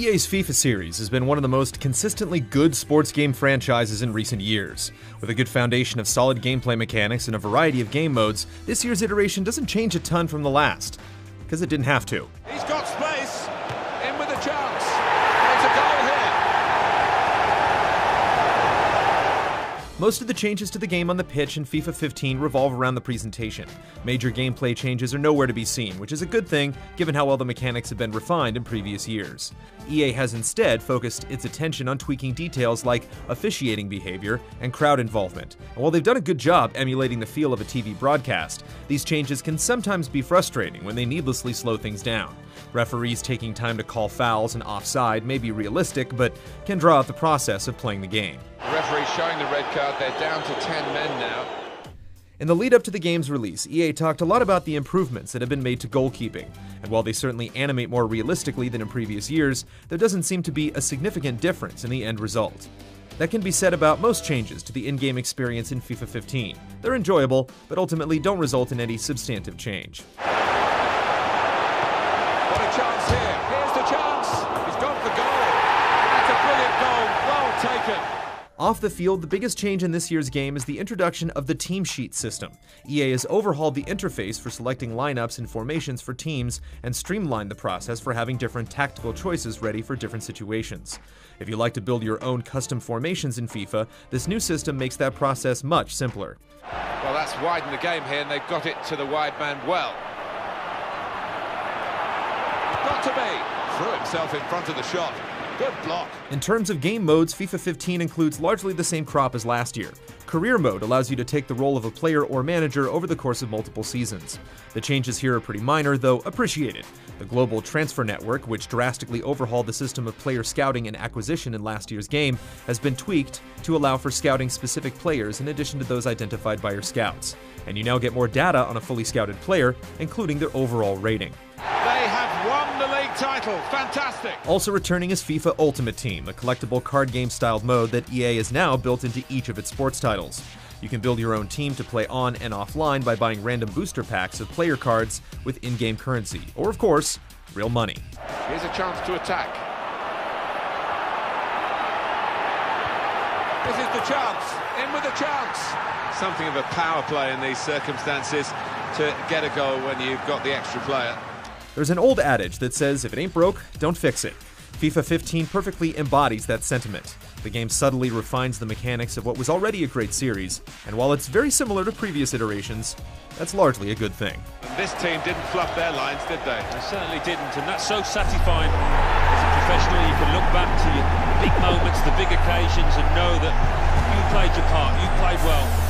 EA's FIFA series has been one of the most consistently good sports game franchises in recent years. With a good foundation of solid gameplay mechanics and a variety of game modes, this year's iteration doesn't change a ton from the last, because it didn't have to. He's got space, in with a chance, there's a goal here. Most of the changes to the game on the pitch in FIFA 15 revolve around the presentation. Major gameplay changes are nowhere to be seen, which is a good thing given how well the mechanics have been refined in previous years. EA has instead focused its attention on tweaking details like officiating behavior and crowd involvement. And while they've done a good job emulating the feel of a TV broadcast, these changes can sometimes be frustrating when they needlessly slow things down. Referees taking time to call fouls and offside may be realistic, but can draw out the process of playing the game. The referee's showing the red card, they're down to 10 men now. In the lead up to the game's release, EA talked a lot about the improvements that have been made to goalkeeping, and while they certainly animate more realistically than in previous years, there doesn't seem to be a significant difference in the end result. That can be said about most changes to the in-game experience in FIFA 15. They're enjoyable, but ultimately don't result in any substantive change. What a chance here, here's the chance, he's gone for goal. That's a brilliant goal, well taken. Off the field, the biggest change in this year's game is the introduction of the team sheet system. EA has overhauled the interface for selecting lineups and formations for teams and streamlined the process for having different tactical choices ready for different situations. If you like to build your own custom formations in FIFA, this new system makes that process much simpler. Well, that's widened the game here, and they've got it to the wide man well. Got to be. Threw himself in front of the shot. Good block. In terms of game modes, FIFA 15 includes largely the same crop as last year. Career mode allows you to take the role of a player or manager over the course of multiple seasons. The changes here are pretty minor, though appreciated. The global transfer network, which drastically overhauled the system of player scouting and acquisition in last year's game, has been tweaked to allow for scouting specific players in addition to those identified by your scouts. And you now get more data on a fully scouted player, including their overall rating. They have won the league title. Fantastic. Also returning is FIFA Ultimate Team, a collectible card game styled mode that EA has now built into each of its sports titles. You can build your own team to play on and offline by buying random booster packs of player cards with in-game currency, or of course, real money. Here's a chance to attack. This is the chance. In with a chance. Something of a power play in these circumstances to get a goal when you've got the extra player. There's an old adage that says, if it ain't broke, don't fix it. FIFA 15 perfectly embodies that sentiment. The game subtly refines the mechanics of what was already a great series, and while it's very similar to previous iterations, that's largely a good thing. And this team didn't fluff their lines, did they? They certainly didn't, and that's so satisfying. As a professional, you can look back to your big moments, the big occasions, and know that you played your part, you played well.